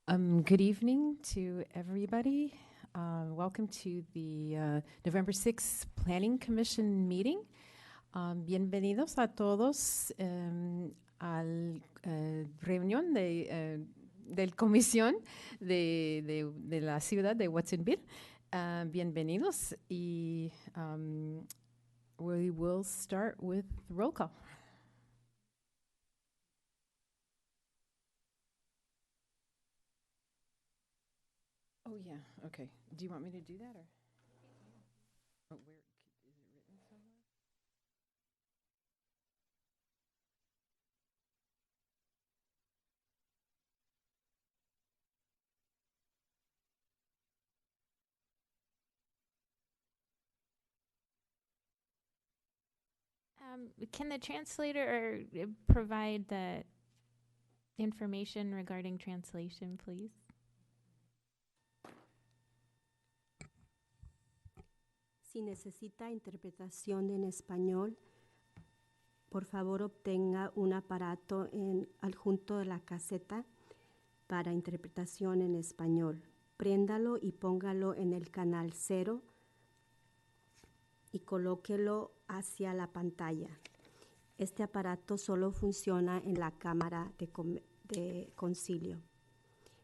Good evening to everybody. Welcome to the November 6th Planning Commission meeting. Bienvenidos a todos a la reunión del comisión de la ciudad de Watsonville. Bienvenidos y we will start with roll call. Oh, yeah, okay. Do you want me to do that, or? Oh, where, is it written somewhere? Can the translator provide the information regarding translation, please? Si necesita interpretación en español, por favor obtenga un aparato adjunto de la caseta para interpretación en español. Préndalo y póngalo en el canal 0 y colóquelo hacia la pantalla. Este aparato solo funciona en la cámara de concilio.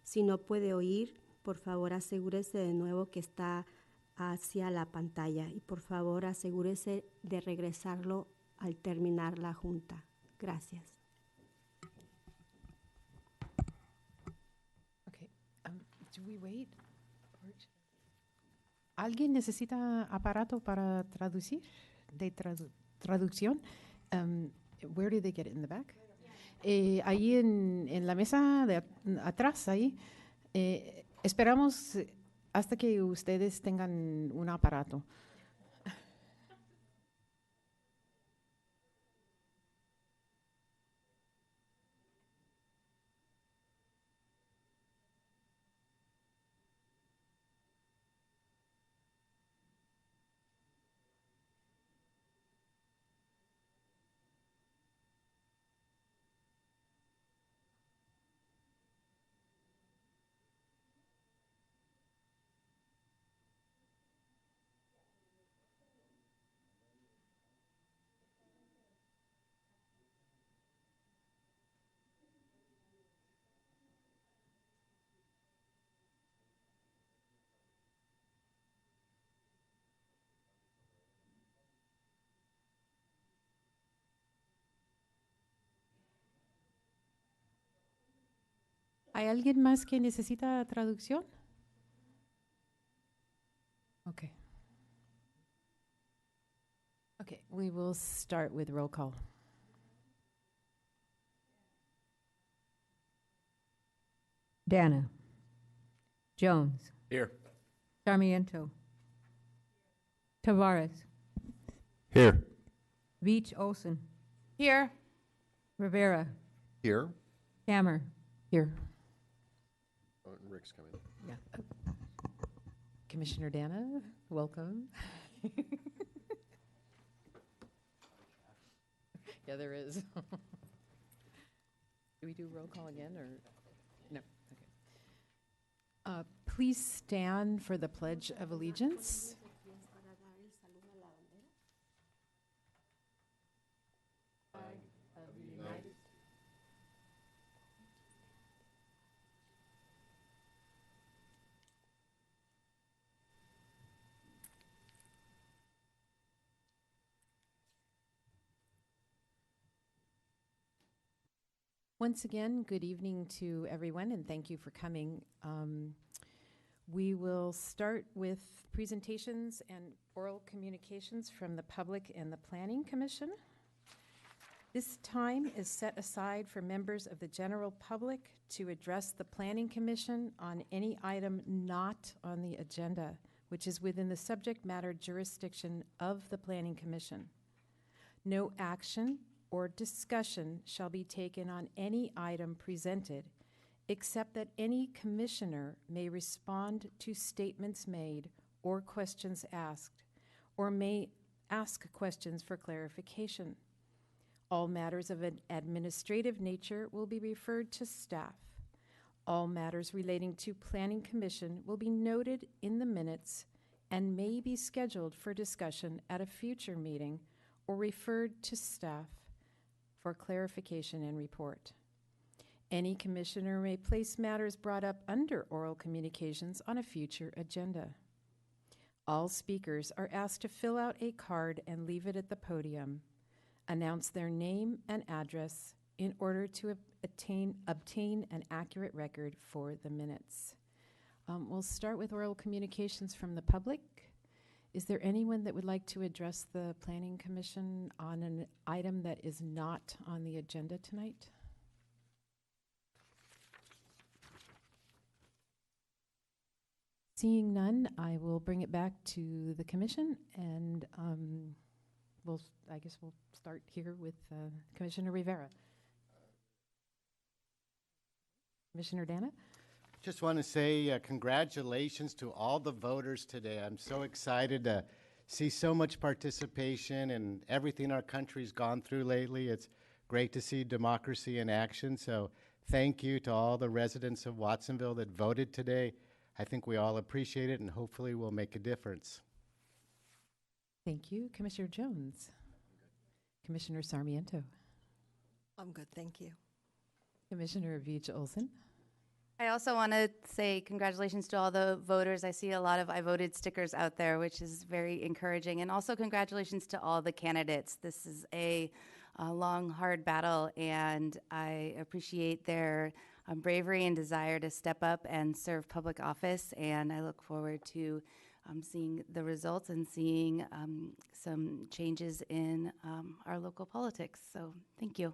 Si no puede oír, por favor asegúrese de nuevo que está hacia la pantalla y por favor asegúrese de regresarlo al terminar la junta. Gracias. Okay, do we wait? ¿Alguien necesita aparato para traducir? ¿De traducción? Where do they get it, in the back? Ahí en la mesa de atrás, ahí. Esperamos hasta que ustedes tengan un aparato. ¿Hay alguien más que necesita traducción? Okay. Okay, we will start with roll call. Dana. Jones. Here. Sarmiento. Tavares. Here. Veach Olson. Here. Rivera. Here. Hammer. Here. Oh, and Rick's coming. Yeah. Commissioner Dana, welcome. Yeah, there is. Do we do roll call again, or? No, okay. Please stand for the Pledge of Allegiance. Once again, good evening to everyone, and thank you for coming. We will start with presentations and oral communications from the public and the Planning Commission. This time is set aside for members of the general public to address the Planning Commission on any item not on the agenda, which is within the subject matter jurisdiction of the Planning Commission. No action or discussion shall be taken on any item presented, except that any commissioner may respond to statements made or questions asked, or may ask questions for clarification. All matters of an administrative nature will be referred to staff. All matters relating to Planning Commission will be noted in the minutes and may be scheduled for discussion at a future meeting or referred to staff for clarification and report. Any commissioner may place matters brought up under oral communications on a future agenda. All speakers are asked to fill out a card and leave it at the podium. Announce their name and address in order to obtain an accurate record for the minutes. We'll start with oral communications from the public. Is there anyone that would like to address the Planning Commission on an item that is not on the agenda tonight? Seeing none, I will bring it back to the commission, and I guess we'll start here with Commissioner Rivera. Commissioner Dana? Just want to say congratulations to all the voters today. I'm so excited to see so much participation and everything our country's gone through lately. It's great to see democracy in action. So thank you to all the residents of Watsonville that voted today. I think we all appreciate it, and hopefully we'll make a difference. Thank you. Commissioner Jones? Commissioner Sarmiento? I'm good, thank you. Commissioner Veach Olson? I also want to say congratulations to all the voters. I see a lot of I voted stickers out there, which is very encouraging. And also congratulations to all the candidates. This is a long, hard battle, and I appreciate their bravery and desire to step up and serve public office. And I look forward to seeing the results and seeing some changes in our local politics. So thank you.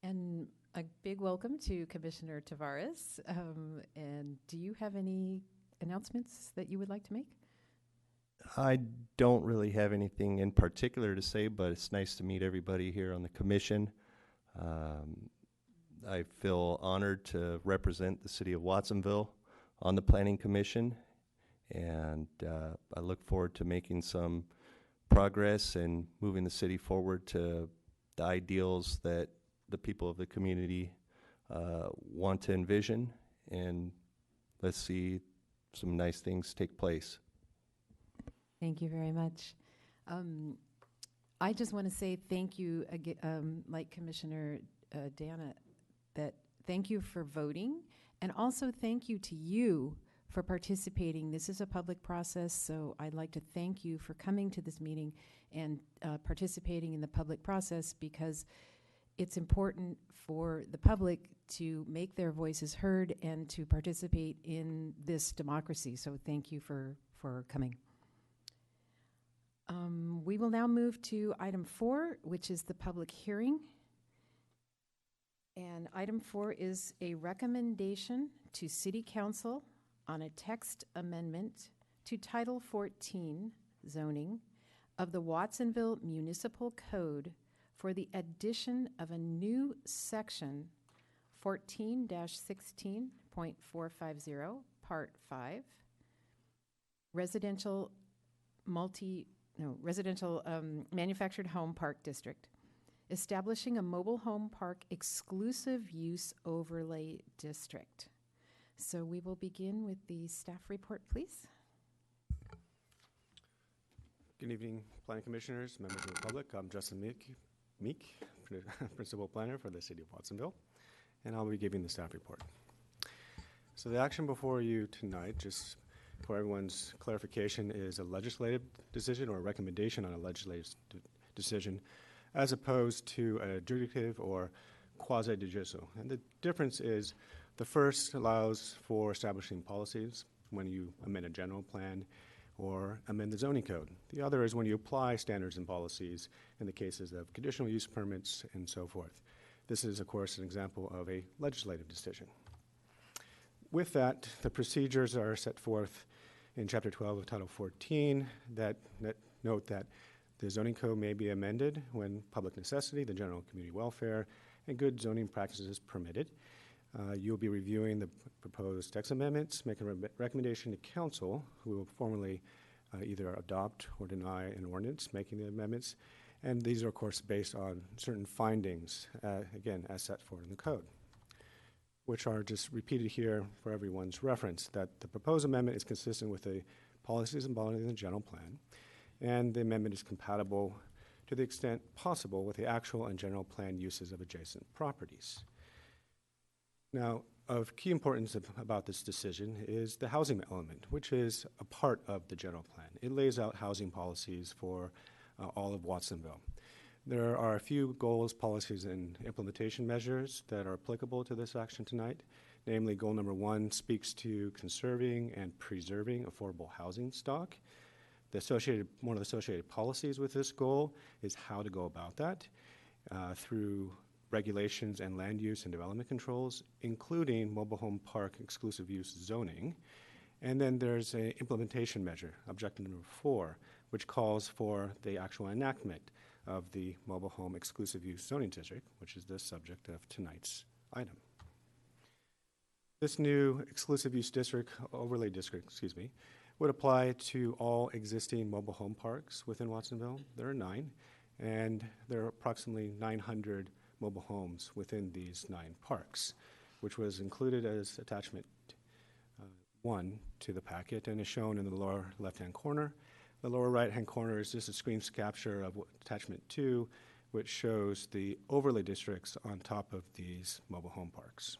And a big welcome to Commissioner Tavares. And do you have any announcements that you would like to make? I don't really have anything in particular to say, but it's nice to meet everybody here on the commission. I feel honored to represent the city of Watsonville on the Planning Commission, and I look forward to making some progress and moving the city forward to the ideals that the people of the community want to envision, and let's see some nice things take place. Thank you very much. I just want to say thank you, like Commissioner Dana, that thank you for voting, and also thank you to you for participating. This is a public process, so I'd like to thank you for coming to this meeting and participating in the public process, because it's important for the public to make their voices heard and to participate in this democracy. So thank you for coming. We will now move to item 4, which is the public hearing. And item 4 is a recommendation to City Council on a text amendment to Title 14 zoning of the Watsonville Municipal Code for the addition of a new section 14-16.450, Part 5, residential manufactured home park district, establishing a mobile home park exclusive use overlay district. So we will begin with the staff report, please. Good evening, Planning Commissioners, members of the public. I'm Justin Meek, Principal Planner for the City of Watsonville, and I'll be giving the staff report. So the action before you tonight, just for everyone's clarification, is a legislative decision or a recommendation on a legislative decision, as opposed to an adjudicative or quasi-judicial. And the difference is the first allows for establishing policies when you amend a general plan or amend the zoning code. The other is when you apply standards and policies in the cases of conditional use permits and so forth. This is, of course, an example of a legislative decision. With that, the procedures are set forth in Chapter 12 of Title 14 that note that the zoning code may be amended when public necessity, the general community welfare, and good zoning practices is permitted. You'll be reviewing the proposed text amendments, making a recommendation to council, who will formally either adopt or deny an ordinance making the amendments. And these are, of course, based on certain findings, again, as set forth in the code. which are just repeated here for everyone's reference, that the proposed amendment is consistent with the policies embodied in the general plan, and the amendment is compatible to the extent possible with the actual and general plan uses of adjacent properties. Now, of key importance about this decision is the housing element, which is a part of the general plan. It lays out housing policies for all of Watsonville. There are a few goals, policies, and implementation measures that are applicable to this action tonight. Namely, goal number 1 speaks to conserving and preserving affordable housing stock. One of the associated policies with this goal is how to go about that through regulations and land use and development controls, including mobile home park exclusive use zoning. And then there's an implementation measure, objective number 4, which calls for the actual enactment of the mobile home exclusive use zoning district, which is the subject of tonight's item. This new exclusive use district, overlay district, would apply to all existing mobile home parks within Watsonville. There are 9, and there are approximately 900 mobile homes within these 9 parks, which was included as attachment 1 to the packet and is shown in the lower left-hand corner. The lower right-hand corner is just a screen capture of attachment 2, which shows the overlay districts on top of these mobile home parks.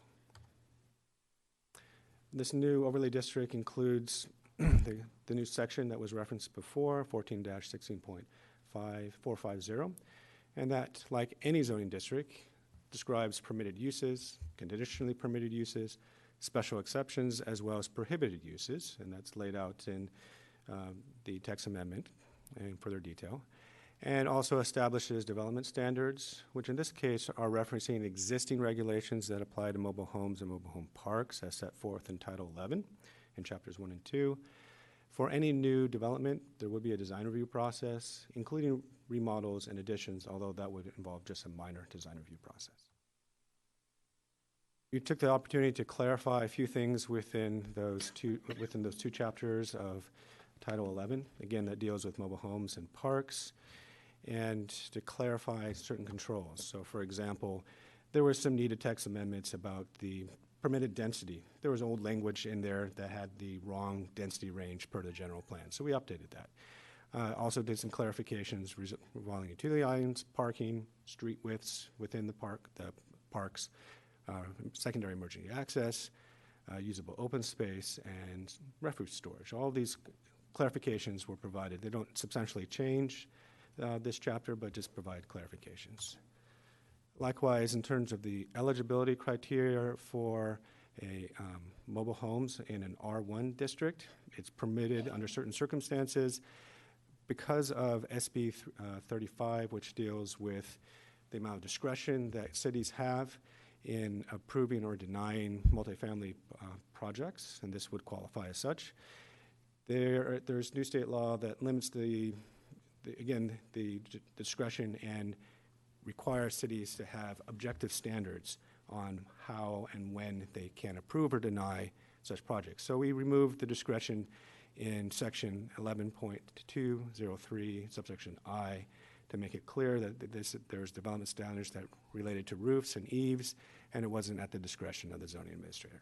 This new overlay district includes the new section that was referenced before, 14-16.5450, and that, like any zoning district, describes permitted uses, conditionally permitted uses, special exceptions, as well as prohibited uses, and that's laid out in the text amendment in further detail, and also establishes development standards, which in this case are referencing existing regulations that apply to mobile homes and mobile home parks as set forth in Title 11 in Chapters 1 and 2. For any new development, there would be a design review process, including remodels and additions, although that would involve just a minor design review process. We took the opportunity to clarify a few things within those two chapters of Title 11, again, that deals with mobile homes and parks, and to clarify certain controls. So, for example, there were some needed text amendments about the permitted density. There was old language in there that had the wrong density range per the general plan, so we updated that. Also did some clarifications revolving utility items, parking, street widths within the parks, secondary emergency access, usable open space, and refuse storage. All these clarifications were provided. They don't substantially change this chapter, but just provide clarifications. Likewise, in terms of the eligibility criteria for mobile homes in an R1 district, it's permitted under certain circumstances because of SB 35, which deals with the amount of discretion that cities have in approving or denying multifamily projects, and this would qualify as such. There's new state law that limits the discretion and requires cities to have objective standards on how and when they can approve or deny such projects. So we removed the discretion in section 11.203, subsection I, to make it clear that there's development standards that related to roofs and eaves, and it wasn't at the discretion of the zoning administrator.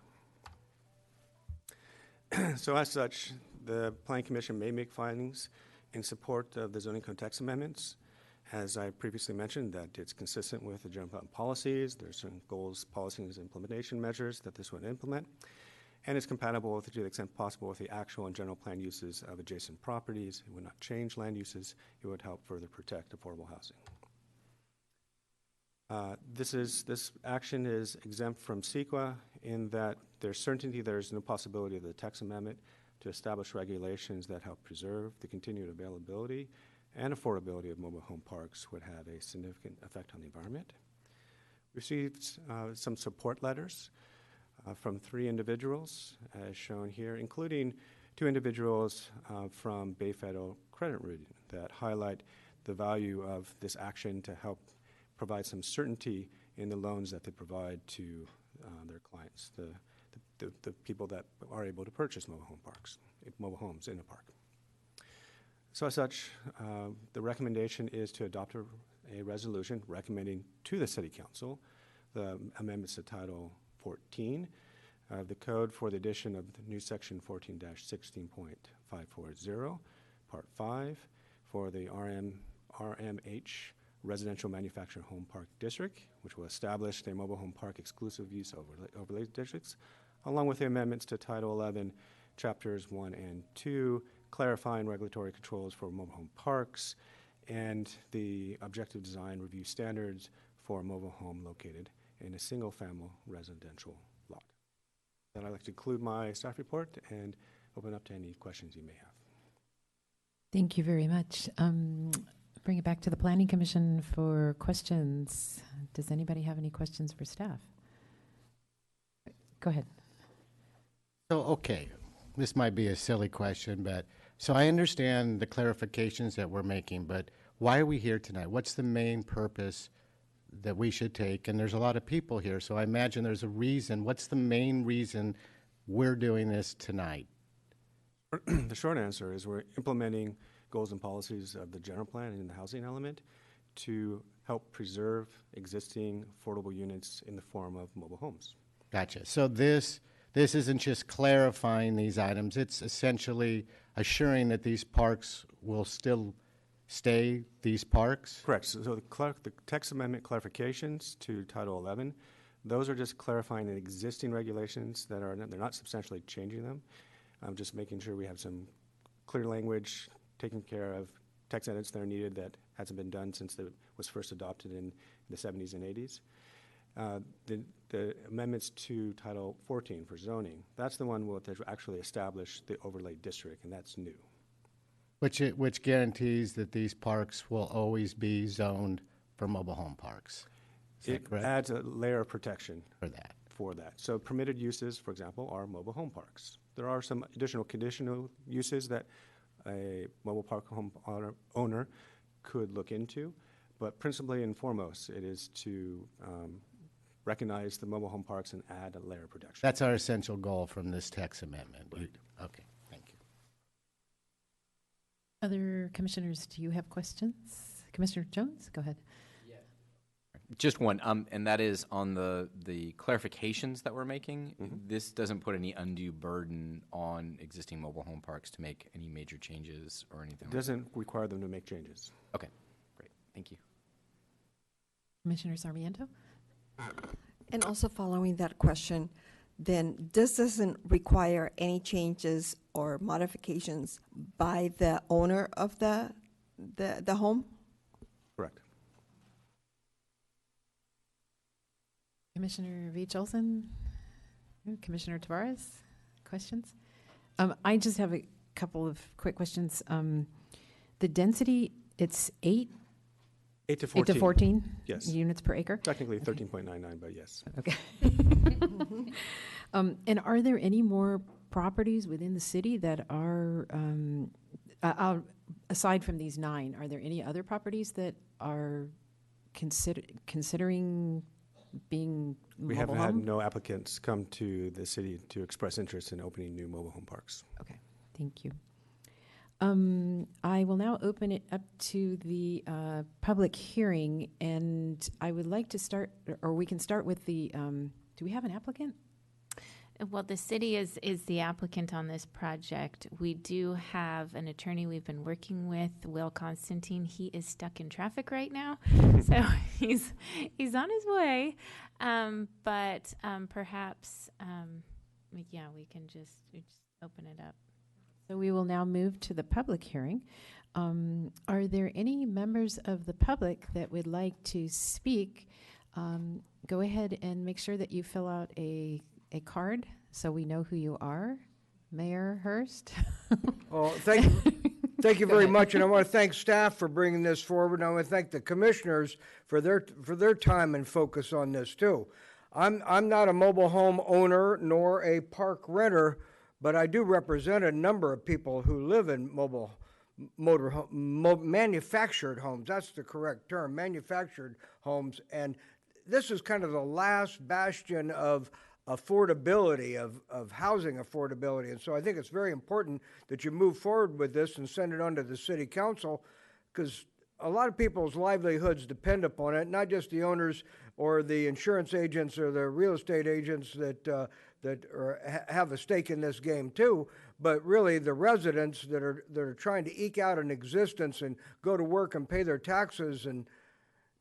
So as such, the Planning Commission may make findings in support of the zoning code text amendments. As I previously mentioned, that it's consistent with the general plan policies. There's certain goals, policies, and implementation measures that this would implement. And it's compatible to the extent possible with the actual and general plan uses of adjacent properties. It would not change land uses. It would help further protect affordable housing. This action is exempt from CEQA in that there's certainty there's no possibility of the text amendment to establish regulations that help preserve the continued availability and affordability of mobile home parks would have a significant effect on the environment. We received some support letters from 3 individuals, as shown here, including 2 individuals from Bay Federal Credit Union that highlight the value of this action to help provide some certainty in the loans that they provide to their clients, the people that are able to purchase mobile homes in a park. So as such, the recommendation is to adopt a resolution recommending to the City Council the amendments to Title 14 of the code for the addition of the new section 14-16.540, Part 5, for the RMH Residential Manufactured Home Park District, which will establish the mobile home park exclusive use overlay districts, along with the amendments to Title 11, Chapters 1 and 2, clarifying regulatory controls for mobile home parks, and the objective design review standards for a mobile home located in a single-family residential lot. Then I'd like to conclude my staff report and open up to any questions you may have. Thank you very much. Bring it back to the Planning Commission for questions. Does anybody have any questions for staff? Go ahead. So, okay, this might be a silly question, but so I understand the clarifications that we're making, but why are we here tonight? What's the main purpose that we should take? And there's a lot of people here, so I imagine there's a reason. What's the main reason we're doing this tonight? The short answer is we're implementing goals and policies of the general plan and the housing element to help preserve existing affordable units in the form of mobile homes. Gotcha. So this isn't just clarifying these items. It's essentially assuring that these parks will still stay these parks? Correct. So the text amendment clarifications to Title 11, those are just clarifying the existing regulations that are, they're not substantially changing them. I'm just making sure we have some clear language, taking care of text edits that are needed that hasn't been done since it was first adopted in the 70s and 80s. The amendments to Title 14 for zoning, that's the one that actually established the overlay district, and that's new. Which guarantees that these parks will always be zoned for mobile home parks. Is that correct? Adds a layer of protection for that. So permitted uses, for example, are mobile home parks. There are some additional conditional uses that a mobile park home owner could look into, but principally and foremost, it is to recognize the mobile home parks and add a layer of protection. That's our essential goal from this text amendment. Right. Okay, thank you. Other commissioners, do you have questions? Commissioner Jones, go ahead. Just one, and that is on the clarifications that we're making. Mm-hmm. This doesn't put any undue burden on existing mobile home parks to make any major changes or anything. It doesn't require them to make changes. Okay, great, thank you. Commissioner Sarmiento? And also following that question, then this doesn't require any changes or modifications by the owner of the home? Correct. Commissioner Veach Olson? Commissioner Torres? Questions? I just have a couple of quick questions. The density, it's 8 to 14. 8 to 14 Yes. units per acre? Technically 13.99, but yes. Okay. And are there any more properties within the city that are, aside from these 9, are there any other properties that are considering being We mobile have had home? no applicants come to the city to express interest in opening new mobile home parks. Okay, thank you. I will now open it up to the public hearing, and I would like to start, or we can start with the, do we have an applicant? Well, the city is the applicant on this project. We do have an attorney we've been working with, Will Constantine. He is stuck in traffic right now, so he's on his way. But perhaps, yeah, we can just open it up. So we will now move to the public hearing. Are there any members of the public that would like to speak? Go ahead and make sure that you fill out a card so we know who you are. Mayor Hurst? Oh, thank you very much, and I want to thank staff for bringing this forward, and I want to thank the commissioners for their time and focus on this too. I'm not a mobile home owner nor a park renter, but I do represent a number of people who live in manufactured homes. That's the correct term, manufactured homes, and this is kind of the last bastion of affordability, of housing affordability. And so I think it's very important that you move forward with this and send it on to the city council, because a lot of people's livelihoods depend upon it, not just the owners or the insurance agents or the real estate agents that have a stake in this game too, but really the residents that are trying to eke out an existence and go to work and pay their taxes and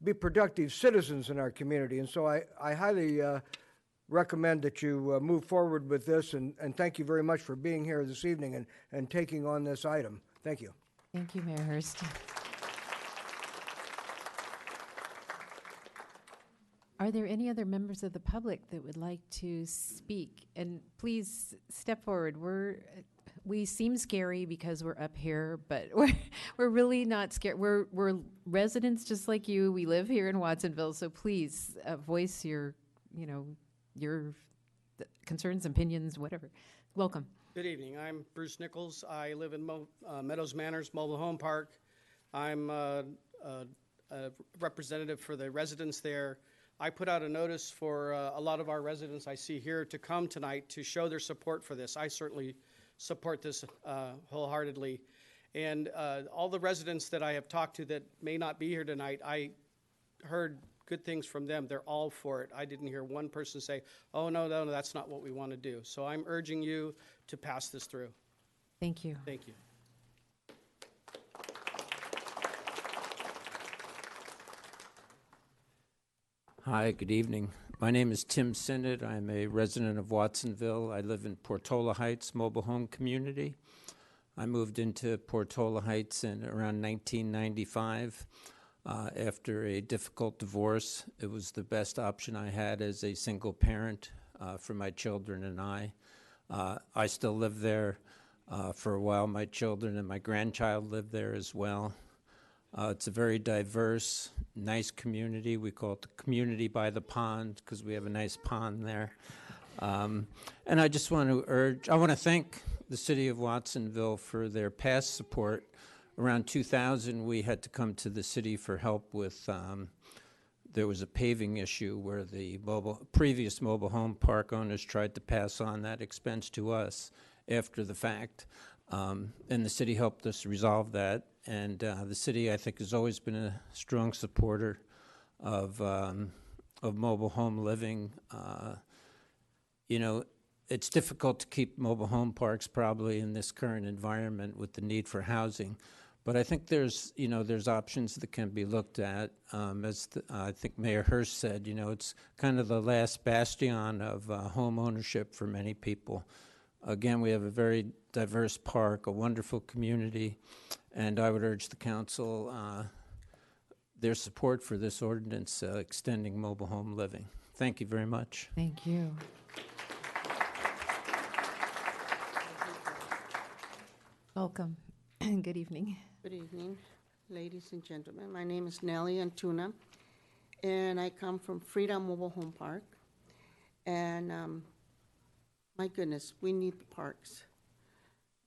be productive citizens in our community. And so I highly recommend that you move forward with this, and thank you very much for being here this evening and taking on this item. Thank you. Thank you, Mayor Hurst. Are there any other members of the public that would like to speak? And please step forward. We seem scary because we're up here, but we're really not scared. We're residents just like you. We live here in Watsonville, so please voice your concerns, opinions, whatever. Welcome. Good evening. I'm Bruce Nichols. I live in Meadows Manors Mobile Home Park. I'm a representative for the residents there. I put out a notice for a lot of our residents I see here to come tonight to show their support for this. I certainly support this wholeheartedly. And all the residents that I have talked to that may not be here tonight, I heard good things from them. They're all for it. I didn't hear one person say, oh, no, that's not what we want to do. So I'm urging you to pass this through. Thank you. Thank you. Hi, good evening. My name is Tim Sinnott. I'm a resident of Watsonville. I live in Portola Heights mobile home community. I moved into Portola Heights in around 1995 after a difficult divorce. It was the best option I had as a single parent for my children and I. I still live there for a while. My children and my grandchild live there as well. It's a very diverse, nice community. We call it the community by the pond because we have a nice pond there. And I just want to I want to thank the city of Watsonville for their past support. Around 2000, we had to come to the city for help with, there was a paving issue where the previous mobile home park owners tried to pass on that expense to us after the fact. And the city helped us resolve that. And the city, I think, has always been a strong supporter of mobile home living. It's difficult to keep mobile home parks probably in this current environment with the need for housing. But I think there's options that can be looked at. I think Mayor Hurst said, it's kind of the last bastion of home ownership for many people. Again, we have a very diverse park, a wonderful community, and I would urge the council their support for this ordinance extending mobile home living. Thank you very much. Thank you. Welcome. Good evening. Good evening, ladies and gentlemen. My name is Nellie Antuna, and I come from Freedom Mobile Home Park. And my goodness, we need parks.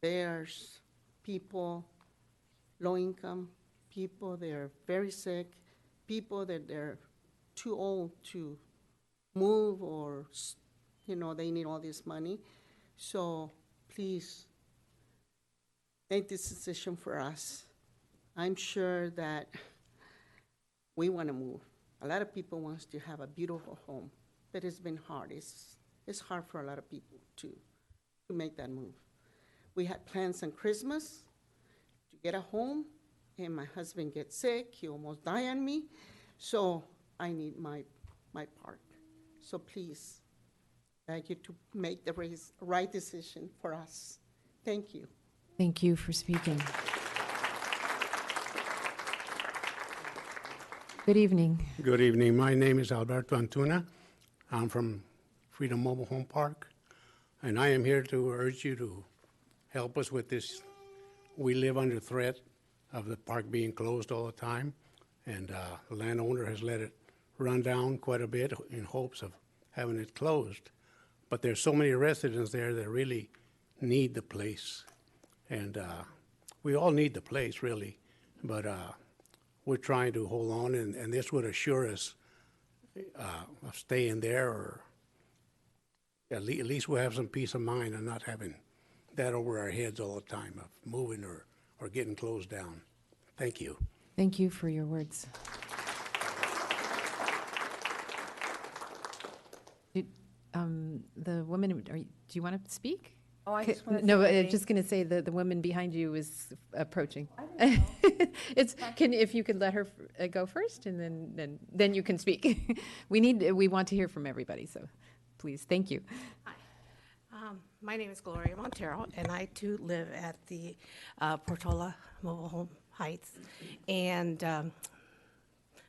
There's people, low income, people that are very sick, people that they're too old to move or, they need all this money. So please make this decision for us. I'm sure that we want to move. A lot of people want to have a beautiful home, but it's been hard. It's hard for a lot of people to make that move. We had plans on Christmas to get a home, and my husband gets sick. He almost died on me, so I need my park. So please, beg you to make the right decision for us. Thank you. Thank you for speaking. Good evening. Good evening. My name is Alberto Antuna. I'm from Freedom Mobile Home Park, and I am here to urge you to help us with this. We live under threat of the park being closed all the time, and the landowner has let it run down quite a bit in hopes of having it closed. But there's so many residents there that really need the place, and we all need the place, really, but we're trying to hold on, and this would assure us of staying there, or at least we'll have some peace of mind and not having that over our heads all the time of moving or getting closed down. Thank you. Thank you for your words. The woman, do you want to speak? Oh, I just want to No, say I'm just going to say that the woman behind you is approaching. I didn't know. If you could let her go first, and then you can speak. We want to hear from everybody, so please, thank you. Hi. My name is Gloria Montero, and I too live at the Portola Mobile Home Heights. And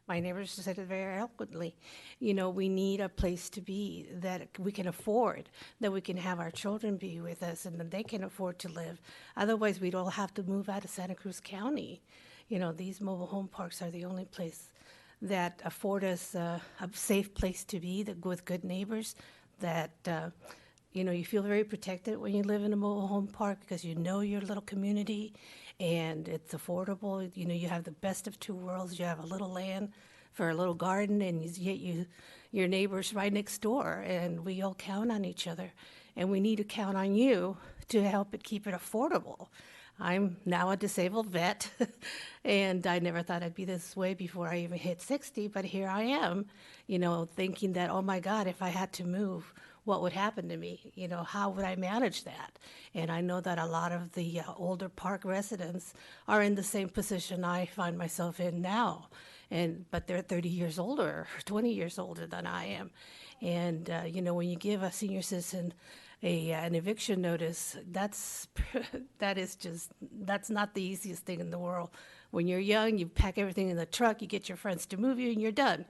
my neighbors said it very eloquently. You know, we need a place to be that we can afford, that we can have our children be with us, and that they can afford to live. Otherwise, we'd all have to move out of Santa Cruz County. You know, these mobile home parks are the only place that afford us a safe place to be, with good neighbors, that you know, you feel very protected when you live in a mobile home park because you know your little community and it's affordable. You know, you have the best of two worlds. You have a little land for a little garden, and yet your neighbor's right next door, and we all count on each other. And we need to count on you to help it keep it affordable. I'm now a disabled vet, and I never thought I'd be this way before I even hit 60, but here I am, you know, thinking that, oh my God, if I had to move, what would happen to me? You know, how would I manage that? And I know that a lot of the older park residents are in the same position I find myself in now, but they're 30 years older, 20 years older than I am. And, you know, when you give a senior citizen an eviction notice, that's not the easiest thing in the world. When you're young, you pack everything in the truck, you get your friends to move you, and you're done.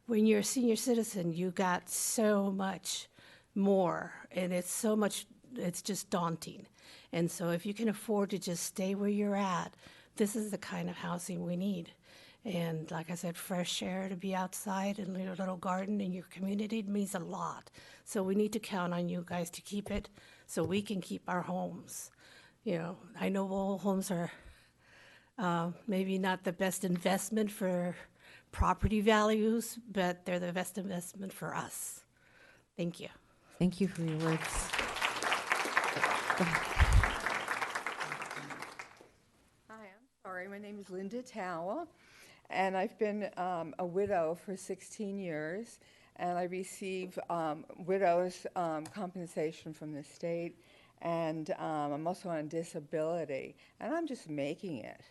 When you're a senior citizen, you got so much more, and it's just daunting. And so if you can afford to just stay where you're at, this is the kind of housing we need. And like I said, fresh air, to be outside and a little garden in your community means a lot. So we need to count on you guys to keep it so we can keep our homes. You know, I know mobile homes are maybe not the best investment for property values, but they're the best investment for us. Thank you. Thank you for your words. Hi, I'm sorry. My name is Linda Towell, and I've been a widow for 16 years, and I receive widow's compensation from the state, and I'm also on disability, and I'm just making it.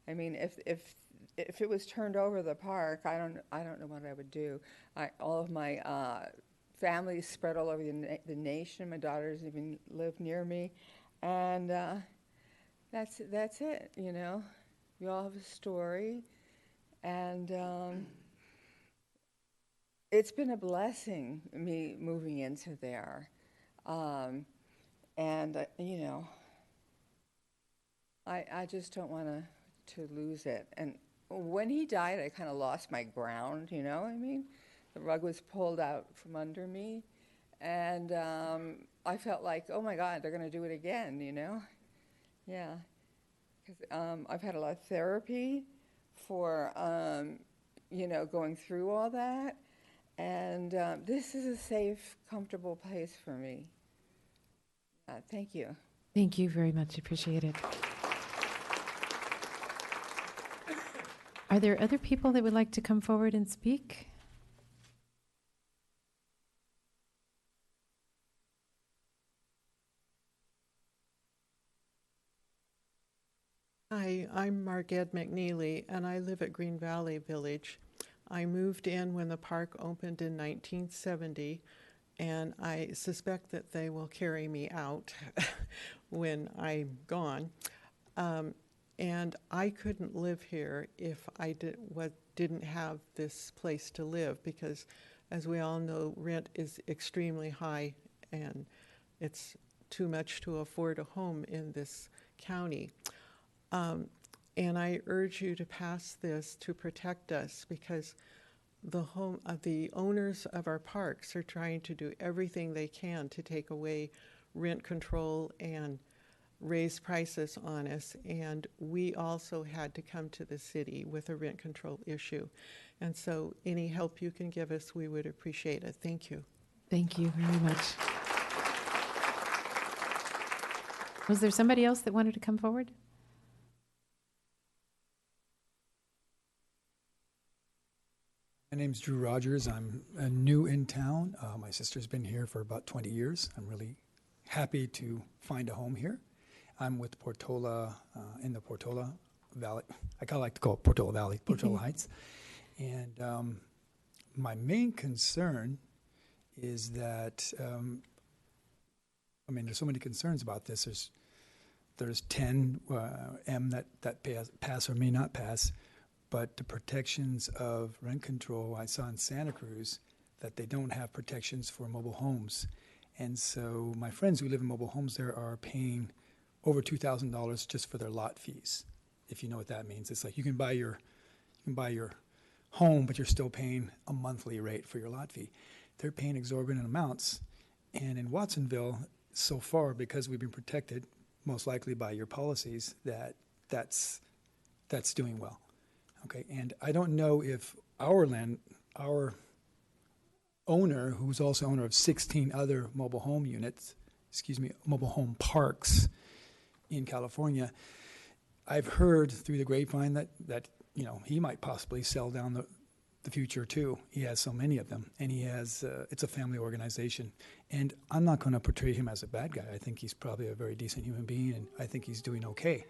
I mean, if it was turned over the park, I don't know what I would do. All of my family is spread all over the nation. My daughters even live near me, and that's it. You know, we all have a story, and it's been a blessing me moving into there, and you know, I just don't want to lose it. And when he died, I kind of lost my ground. You know what I mean? The rug was pulled out from under me, and I felt like, oh my God, they're going to do it again, you know? Yeah, because I've had a lot of therapy for, you know, going through all that, and this is a safe, comfortable place for me. Thank you. Thank you very much. Appreciate it. Are there other people that would like to come forward and speak? Hi, I'm Margette McNeely, and I live at Green Valley Village. I moved in when the park opened in 1970, and I suspect that they will carry me out when I'm gone. And I couldn't live here if I didn't have this place to live, because, as we all know, rent is extremely high, and it's too much to afford a home in this county. And I urge you to pass this to protect us, because the owners of our parks are trying to do everything they can to take away rent control and raise prices on us. And we also had to come to the city with a rent control issue. And so any help you can give us, we would appreciate it. Thank you. Thank you very much. Was there somebody else that wanted to come forward? My name's Drew Rogers. I'm new in town. My sister's been here for about 20 years. I'm really happy to find a home here. I'm with Portola, in the Portola Valley. I kind of like to call it Portola Valley, Portola Heights. And my main concern is that, I mean, there's so many concerns about this. There's 10 M that pass or may not pass, but the protections of rent control, I saw in Santa Cruz that they don't have protections for mobile homes. And so my friends who live in mobile homes there are paying over $2,000 just for their lot fees, if you know what that means. It's like you can buy your home, but you're still paying a monthly rate for your lot fee. They're paying exorbitant amounts. And in Watsonville, so far, because we've been protected, most likely by your policies, that's doing well. Okay, and I don't know if our owner, who's also owner of 16 other mobile home units, mobile home parks in California, I've heard through the grapevine that you know, he might possibly sell down the future too. He has so many of them, and he has it's a family organization. And I'm not going to portray him as a bad guy. I think he's probably a very decent human being, and I think he's doing okay.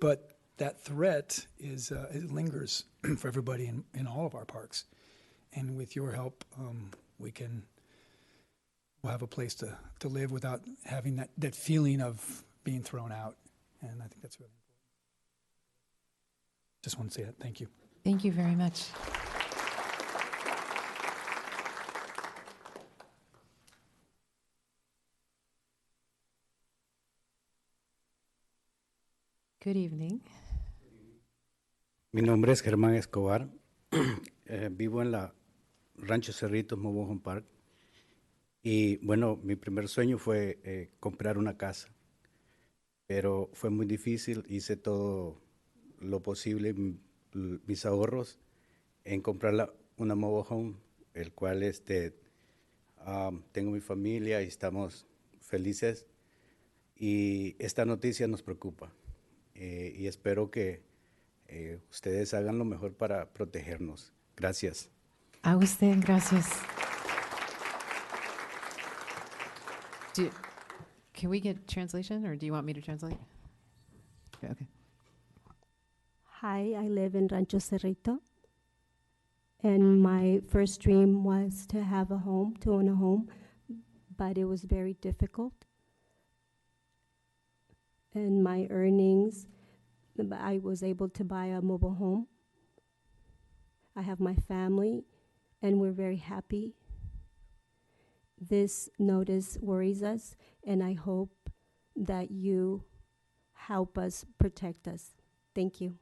But that threat is it lingers for everybody in all of our parks. And with your help, we'll have a place to live without having that feeling of being thrown out. And I think that's really important. Just want to say that. Thank you. Thank you very much. Good evening. Mi nombre es Germán Escobar. Vivo en la Rancho Cerritos, Mobile Home Park. Y bueno, mi primer sueño fue comprar una casa. Pero fue muy difícil. Hice todo lo posible, mis ahorros, en comprar una mobile home, el cual tengo mi familia y estamos felices. Y esta noticia nos preocupa. Y espero que ustedes hagan lo mejor para protegernos. Gracias. A usted, gracias. Can we get translation, or do you want me to translate? Okay. Hi, I live in Rancho Cerrito, and my first dream was to have a home, to own a home, but it was very difficult. And my earnings, I was able to buy a mobile home. I have my family, and we're very happy. This notice worries us, and I hope that you help us protect us. Thank you.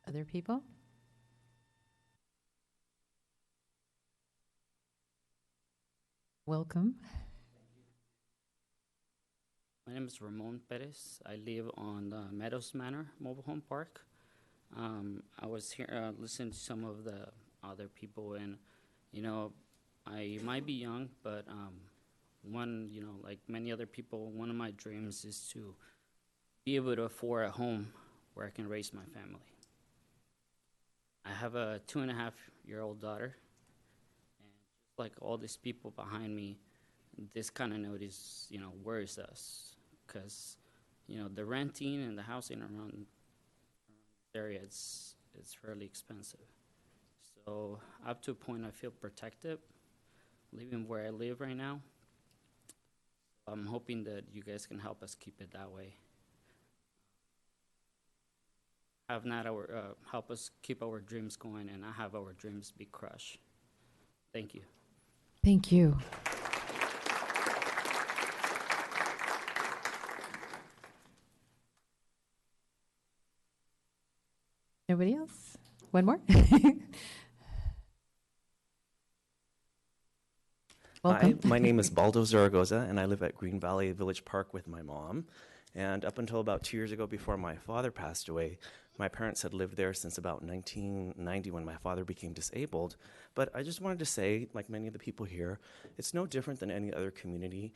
Other people? Welcome. My name is Ramon Perez. I live on Meadows Manor Mobile Home Park. I was here listening to some of the other people, and you know, I might be young, but like many other people, one of my dreams is to be able to afford a home where I can raise my family. I have a 2.5-year-old daughter, and just like all these people behind me, this kind of notice, worries us, because, the renting and the housing around this area, it's fairly expensive. So up to a point, I feel protected living where I live right now. I'm hoping that you guys can help us keep it that way. Have not help us keep our dreams going and not have our dreams be crushed. Thank you. Thank you. Nobody else? One more? Hi, my name is Baldo Zaragoza, and I live at Green Valley Village Park with my mom. And up until about 2 years ago, before my father passed away, My parents had lived there since about 1990 when my father became disabled. But I just wanted to say, like many of the people here, it's no different than any other community.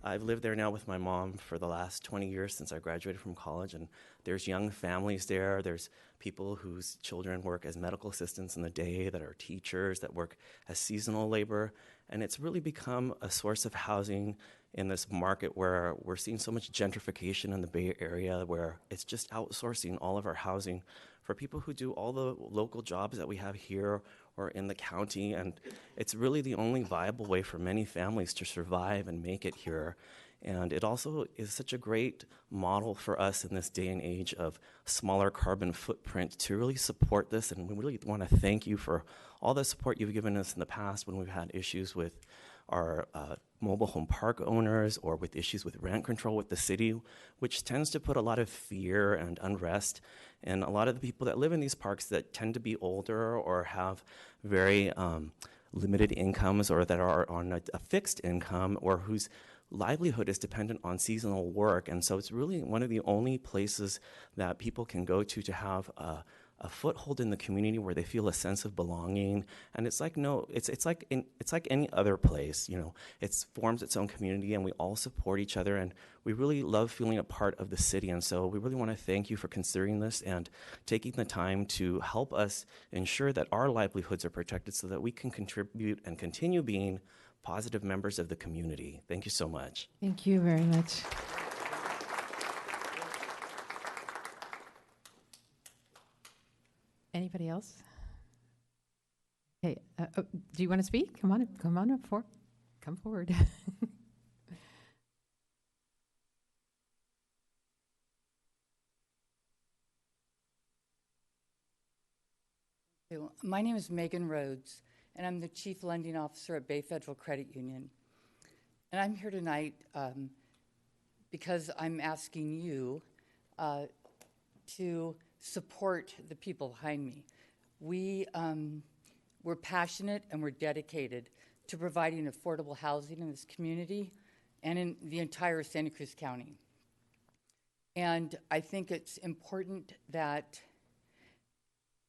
I've lived there now with my mom for the last 20 years since I graduated from college, and there's young families there. There's people whose children work as medical assistants in the day, that are teachers, that work as seasonal labor, and it's really become a source of housing in this market where we're seeing so much gentrification in the Bay Area, where it's just outsourcing all of our housing for people who do all the local jobs that we have here or in the county, and it's really the only viable way for many families to survive and make it here. And it also is such a great model for us in this day and age of smaller carbon footprint to really support this, and we really want to thank you for all the support you've given us in the past when we've had issues with our mobile home park owners or with issues with rent control with the city, which tends to put a lot of fear and unrest in a lot of the people that live in these parks that tend to be older or have very limited incomes, or that are on a fixed income, or whose livelihood is dependent on seasonal work. And so it's really one of the only places that people can go to have a foothold in the community where they feel a sense of belonging. And it's like it's like any other place, you know. It forms its own community, and we all support each other, and we really love feeling a part of the city. And so we really want to thank you for considering this and taking the time to help us ensure that our livelihoods are protected so that we can contribute and continue being positive members of the community. Thank you so much. Thank you very much. Anybody else? Hey, do you want to speak? Come on up come forward. My name is Megan Rhodes, and I'm the Chief Lending Officer at Bay Federal Credit Union. And I'm here tonight because I'm asking you to support the people behind me. We're passionate and we're dedicated to providing affordable housing in this community and in the entire Santa Cruz County. And I think it's important that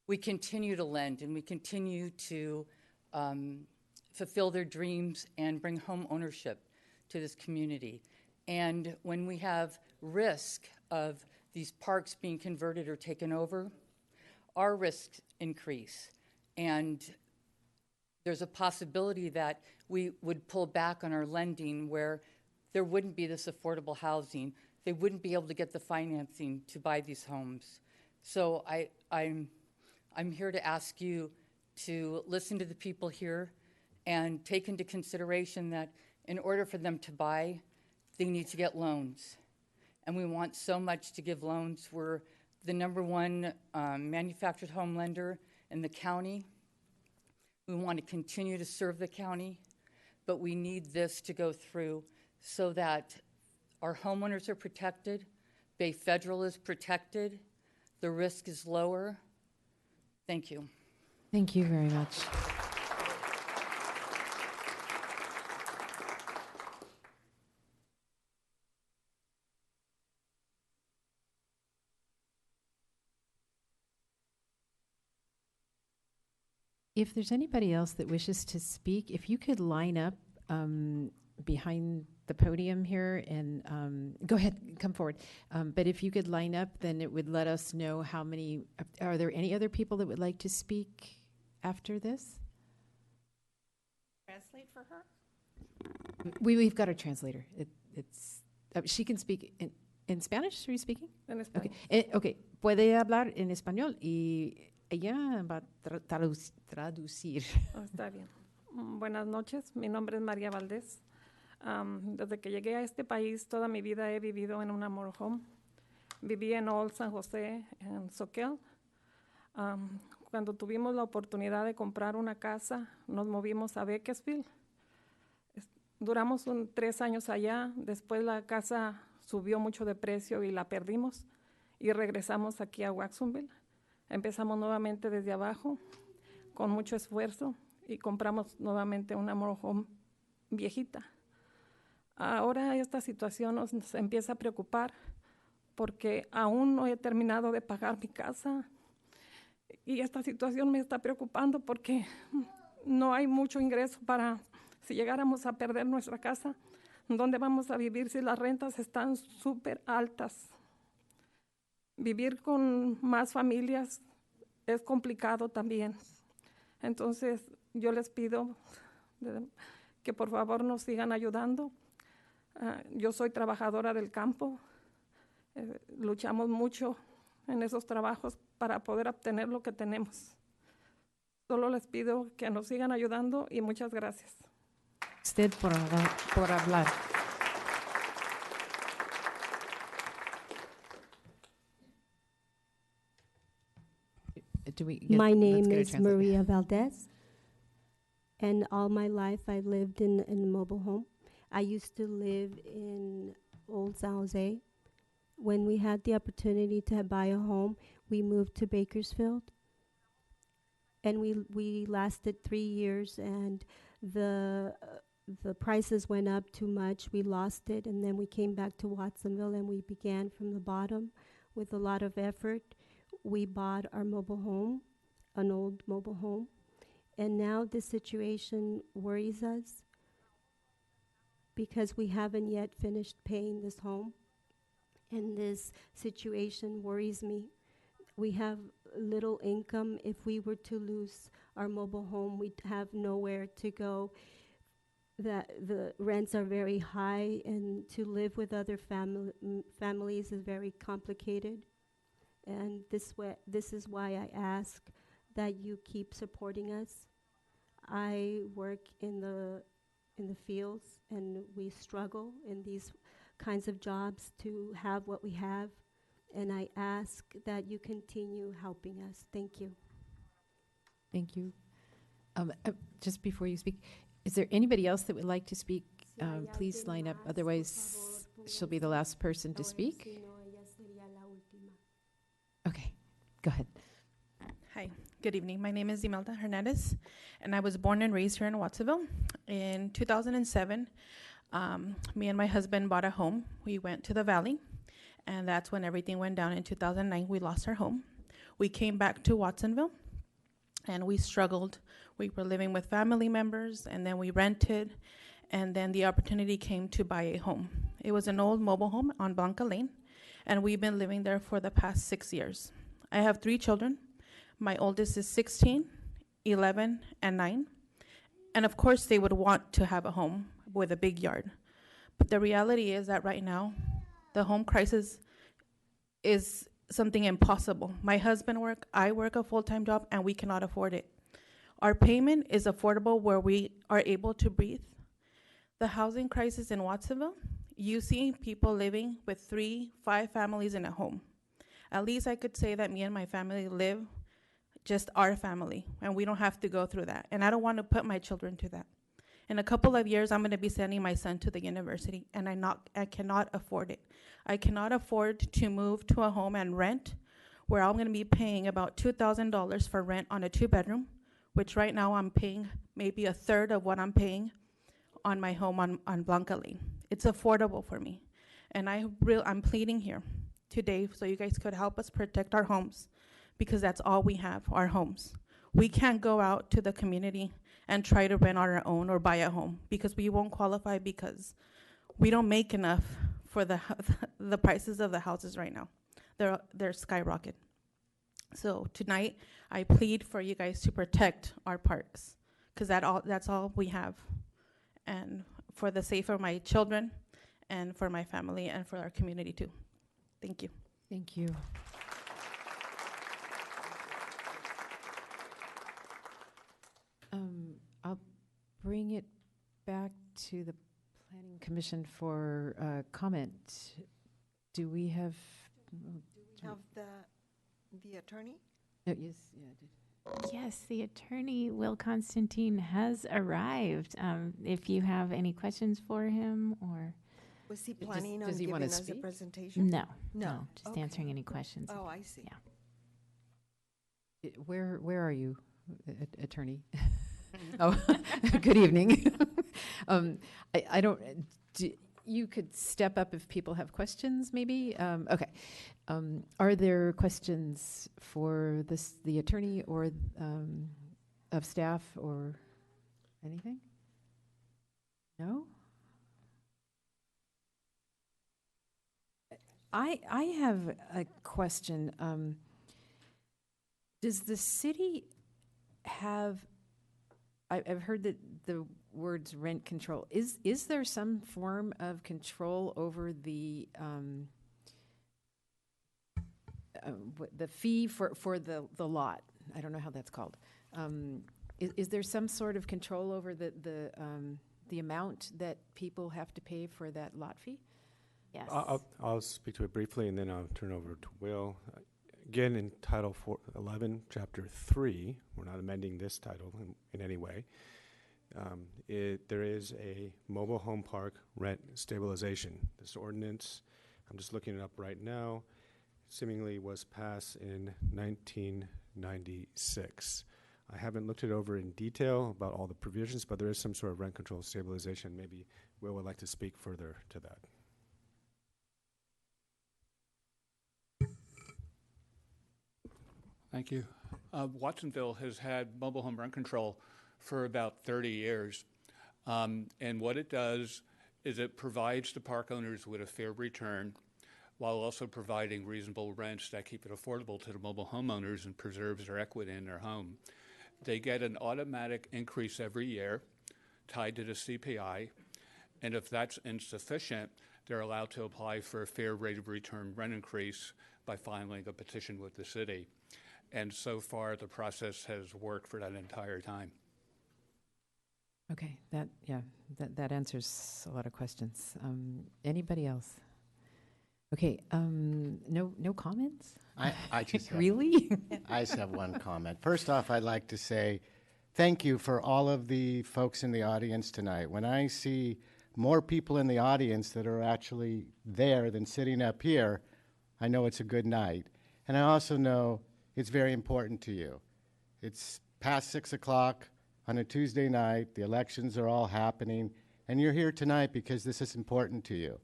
we continue to lend and we continue to fulfill their dreams and bring home ownership to this community. And when we have risk of these parks being converted or taken over, our risks increase. And there's a possibility that we would pull back on our lending where there wouldn't be this affordable housing. They wouldn't be able to get the financing to buy these homes. So I'm here to ask you to listen to the people here and take into consideration that in order for them to buy, they need to get loans. And we want so much to give loans. We're the #1 manufactured home lender in the county. We want to continue to serve the county, but we need this to go through so that our homeowners are protected, Bay Federal is protected, the risk is lower. Thank you. Thank you very much. If there's anybody else that wishes to speak, if you could line up behind the podium here and go ahead, come forward. But if you could line up, then it would let us know how many, are there any other people that would like to speak after this? Translate for her? We've got a translator. It's she can speak in Spanish. Are you speaking? En español. Okay. Okay. Puede hablar en español y ella va a traducir. Oh, está bien. Buenas noches. Mi nombre es María Valdez. Desde que llegué a este país, toda mi vida he vivido en una motorhome. Viví en Old San José, en Soquel. Cuando tuvimos la oportunidad de comprar una casa, nos movimos a Bakersfield. Duramos 3 años allá. Después la casa subió mucho de precio y la perdimos. Y regresamos aquí a Watsonville. Empezamos nuevamente desde abajo, con mucho esfuerzo, y compramos nuevamente una motorhome viejita. Ahora esta situación nos empieza a preocupar porque aún no he terminado de pagar mi casa y esta situación me está preocupando porque no hay mucho ingreso para, si llegáramos a perder nuestra casa, ¿dónde vamos a vivir si las rentas están súper altas? Vivir con más familias es complicado también. Entonces, yo les pido que por favor nos sigan ayudando. Yo soy trabajadora del campo. Luchamos mucho en esos trabajos para poder obtener lo que tenemos. Solo les pido que nos sigan ayudando y muchas gracias. Usted por hablar. My let's name get a is translator. Maria Valdez, and all my life I lived in a mobile home. I used to live in Old San Jose. When we had the opportunity to buy a home, we moved to Bakersfield, and we lasted 3 years, and the prices went up too much. We lost it, and then we came back to Watsonville, and we began from the bottom with a lot of effort. We bought our mobile home, an old mobile home, and now this situation worries us because we haven't yet finished paying this home, and this situation worries me. We have little income. If we were to lose our mobile home, we'd have nowhere to go. The rents are very high, and to live with other families is very complicated. And this is why I ask that you keep supporting us. I work in the fields, and we struggle in these kinds of jobs to have what we have. And I ask that you continue helping us. Thank you. Thank you. Just before you speak, is there anybody else that would like to speak? Please line up. Otherwise, she'll be the last person to speak. Okay, go ahead. Hi, good evening. My name is Imalta Hernandez, and I was born and raised here in Watsonville. In 2007, me and my husband bought a home. We went to the Valley, and that's when everything went down. In 2009, we lost our home. We came back to Watsonville, and we struggled. We were living with family members, and then we rented, and then the opportunity came to buy a home. It was an old mobile home on Blanca Lane, and we've been living there for the past 6 years. I have 3 children. My oldest is 16, 11, and 9. And of course, they would want to have a home with a big yard. But the reality is that right now, the home crisis is something impossible. My husband works, I work a full-time job, and we cannot afford it. Our payment is affordable where we are able to breathe. The housing crisis in Watsonville, you see people living with 3, 5 families in a home. At least I could say that me and my family live just our family, and we don't have to go through that. And I don't want to put my children to that. In a couple of years, I'm going to be sending my son to the university, and I cannot afford it. I cannot afford to move to a home and rent where I'm going to be paying about $2,000 for rent on a 2-bedroom, which right now I'm paying maybe a third of what I'm paying on my home on Blanca Lane. It's affordable for me. And I'm pleading here today so you guys could help us protect our homes, because that's all we have, our homes. We can't go out to the community and try to rent on our own or buy a home, because we won't qualify, because we don't make enough for the prices of the houses right now. They're skyrocketing. So tonight, I plead for you guys to protect our parks, because that's all we have. And for the sake of my children and for my family and for our community too. Thank you. Thank you. I'll bring it back to the Planning Commission for comment. Do we have? Have the attorney? Oh, yes, yeah, I did. Yes, the attorney, Will Constantine, has arrived. If you have any questions for him, or Was he planning on does he giving wanna us a speak? presentation? No, just Okay. answering any questions. Oh, I see. Yeah. Where are you, attorney? Oh, good evening. I don't. you could step up if people have questions, maybe. Okay. Are there questions for the attorney or of staff or anything? No? I have a question. Does the city have, I've heard that the words rent control. Is there some form of control over the fee for the lot? I don't know how that's called. Is there some sort of control over the amount that people have to pay for that lot fee? Yes. I'll speak to it briefly, and then I'll turn over to Will. Again, in Title 11, Chapter 3, we're not amending this title in any way. There is a mobile home park rent stabilization. This ordinance, I'm just looking it up right now, seemingly was passed in 1996. I haven't looked it over in detail about all the provisions, but there is some sort of rent control stabilization. Maybe Will would like to speak further to that. Thank you. Watsonville has had mobile home rent control for about 30 years. And what it does is it provides the park owners with a fair return while also providing reasonable rents that keep it affordable to the mobile homeowners and preserves their equity in their home. They get an automatic increase every year tied to the CPI. And if that's insufficient, they're allowed to apply for a fair rate of return rent increase by filing a petition with the city. And so far, the process has worked for that entire time. Okay, that answers a lot of questions. Anybody else? Okay, no comments? I just have, really? I just have one comment. First off, I'd like to say thank you for all of the folks in the audience tonight. When I see more people in the audience that are actually there than sitting up here, I know it's a good night. And I also know it's very important to you. It's past 6 o'clock on a Tuesday night. The elections are all happening. And you're here tonight because this is important to you.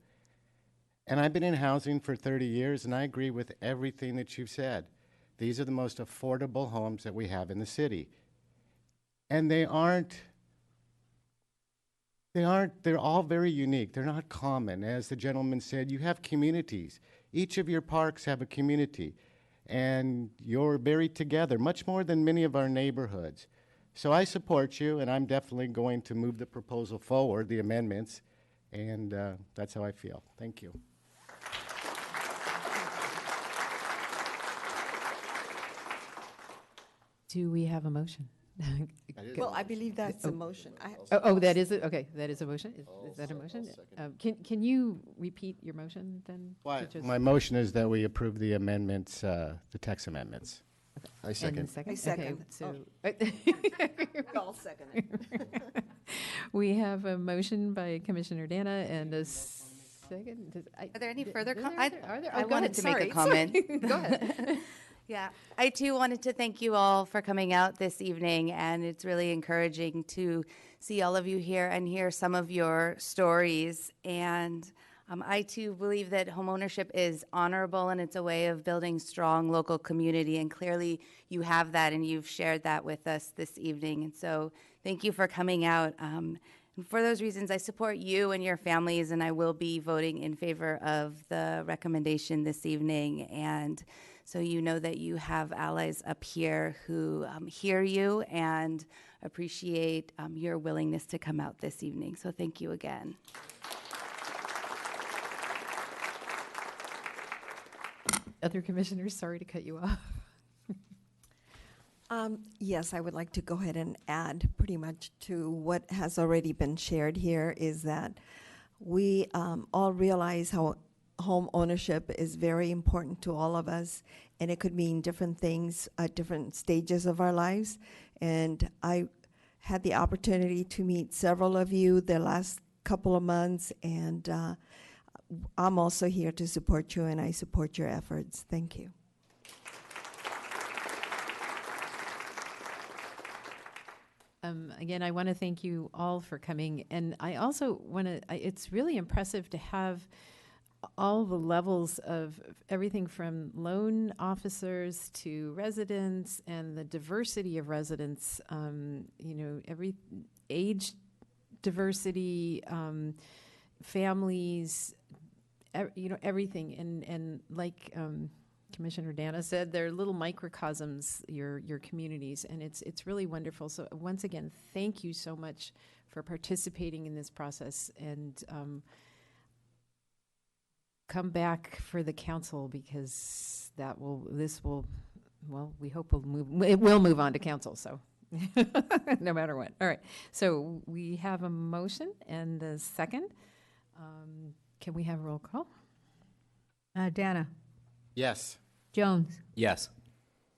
And I've been in housing for 30 years, and I agree with everything that you've said. These are the most affordable homes that we have in the city. And they're all very unique. They're not common. As the gentleman said, you have communities. Each of your parks have a community. And you're very together, much more than many of our neighborhoods. So I support you, and I'm definitely going to move the proposal forward, the amendments, and that's how I feel. Thank you. Do we have a motion? Well, I believe that's a motion. That is it? Okay, that is a motion? Is that a motion? Can you repeat your motion then? My motion is that we approve the amendments, the text amendments. Okay. I second. I second. Okay, We all second it. we have a motion by Commissioner Dana and a second. Are there any further comments? comments? I wanted to make a comment. Go ahead. Yeah, I too wanted to thank you all for coming out this evening, and it's really encouraging to see all of you here and hear some of your stories. And I too believe that homeownership is honorable, and it's a way of building strong local community, and clearly you have that, and you've shared that with us this evening. And so thank you for coming out. And for those reasons, I support you and your families, and I will be voting in favor of the recommendation this evening. And so you know that you have allies up here who hear you and appreciate your willingness to come out this evening. So thank you again. Other commissioners, sorry to cut you off. Yes, I would like to go ahead and add pretty much to what has already been shared here is that we all realize how home ownership is very important to all of us, and it could mean different things at different stages of our lives. And I had the opportunity to meet several of you the last couple of months, and I'm also here to support you, and I support your efforts. Thank you. Again, I want to thank you all for coming. And I also want to, it's really impressive to have all the levels of everything from loan officers to residents and the diversity of residents, every age diversity, families, everything. And like Commissioner Dana said, they're little microcosms, your communities, and it's really wonderful. So once again, thank you so much for participating in this process, and come back for the council, because we hope it will move on to council, so no matter what. All right, so we have a motion and a second. Can we have a roll call? Dana. Yes. Jones. Yes.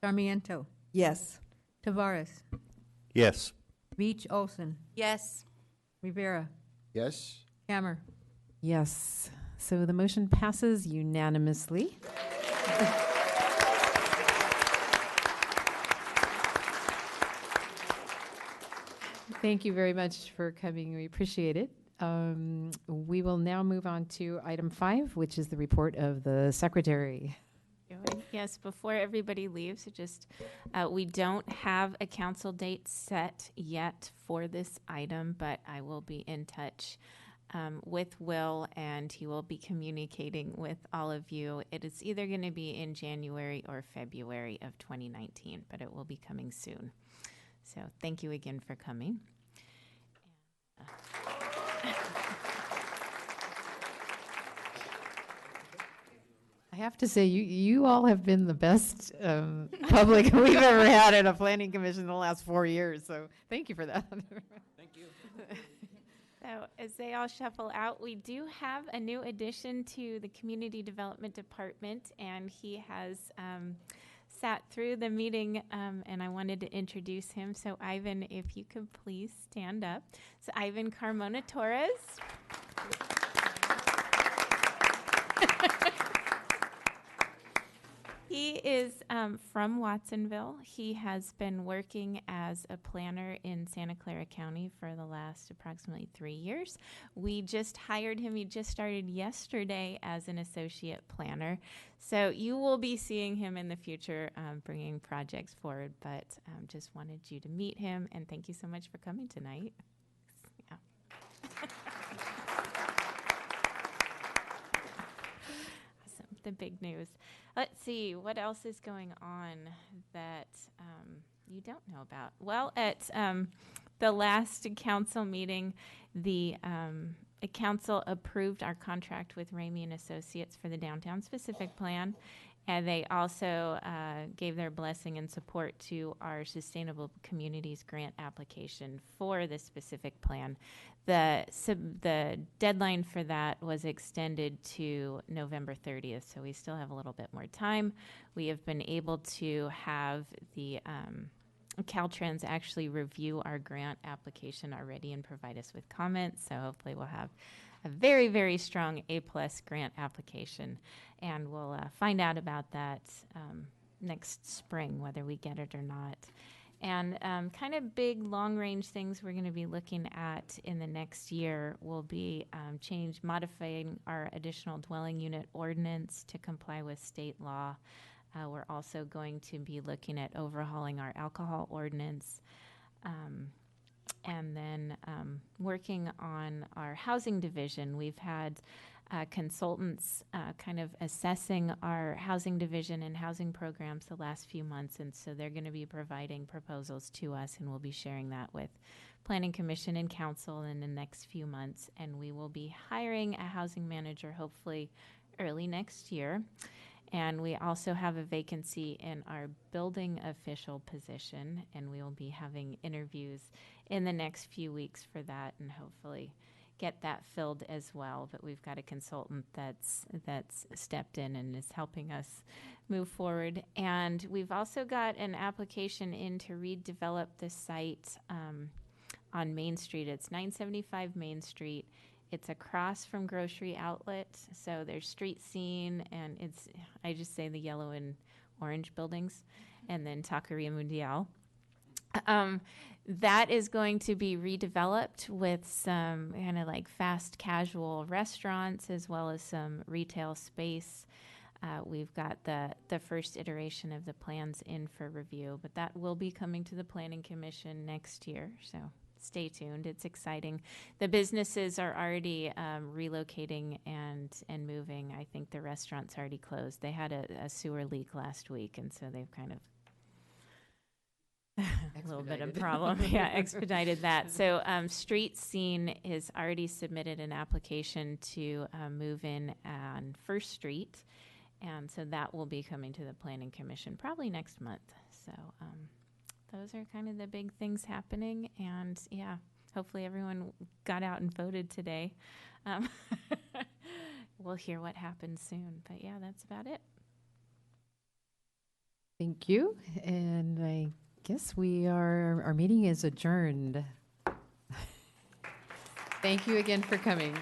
Sarmiento. Yes. Tavares. Yes. Beach Olson. Yes. Rivera. Yes. Hammer. Yes. So the motion passes unanimously. Thank you very much for coming. We appreciate it. We will now move on to item 5, which is the report of the secretary. Yes, before everybody leaves, we don't have a council date set yet for this item, but I will be in touch with Will, and he will be communicating with all of you. It is either going to be in January or February of 2019, but it will be coming soon. So thank you again for coming. I have to say, you all have been the best public we've ever had at a planning commission in the last 4 years, so thank you for that. Thank you. So as they all shuffle out, we do have a new addition to the Community Development Department, and he has sat through the meeting, and I wanted to introduce him. So Ivan, if you could please stand up. So Ivan Carmona Torres. He is from Watsonville. He has been working as a planner in Santa Clara County for the last approximately 3 years. We just hired him. He just started yesterday as an associate planner. So you will be seeing him in the future bringing projects forward, but just wanted you to meet him, and thank you so much for coming tonight. Yeah. The big news. Let's see, what else is going on that you don't know about? Well, at the last council meeting, the council approved our contract with Ramey and Associates for the Downtown Specific Plan, and they also gave their blessing and support to our Sustainable Communities Grant application for the specific plan. The deadline for that was extended to November 30th, so we still have a little bit more time. We have been able to have the Caltrans actually review our grant application already and provide us with comments, so hopefully we'll have a very, very strong A+ grant application, and we'll find out about that next spring, whether we get it or not. And kind of big long-range things we're going to be looking at in the next year will be modifying our additional dwelling unit ordinance to comply with state law. We're also going to be looking at overhauling our alcohol ordinance, and then working on our housing division. We've had consultants kind of assessing our housing division and housing programs the last few months, and so they're going to be providing proposals to us, and we'll be sharing that with Planning Commission and Council in the next few months, and we will be hiring a housing manager hopefully early next year. And we also have a vacancy in our building official position, and we will be having interviews in the next few weeks for that, and hopefully get that filled as well. But we've got a consultant that's stepped in and is helping us move forward. And we've also got an application in to redevelop the site on Main Street. It's 975 Main Street. It's across from Grocery Outlet, so there's street scene, and I just say the yellow and orange buildings, and then Taqueria Mundial. That is going to be redeveloped with some kind of like fast casual restaurants as well as some retail space. We've got the first iteration of the plans in for review, but that will be coming to the Planning Commission next year. So stay tuned. It's exciting. The businesses are already relocating and moving. I think the restaurant's already closed. They had a sewer leak last week, and so they've kind of a little bit of problem. Yeah, expedited that. So Street Scene has already submitted an application to move in on First Street. And so that will be coming to the Planning Commission probably next month. So those are kind of the big things happening. And yeah, hopefully everyone got out and voted today. We'll hear what happens soon. But yeah, that's about it. Thank you. And I guess our meeting is adjourned. Thank you again for coming.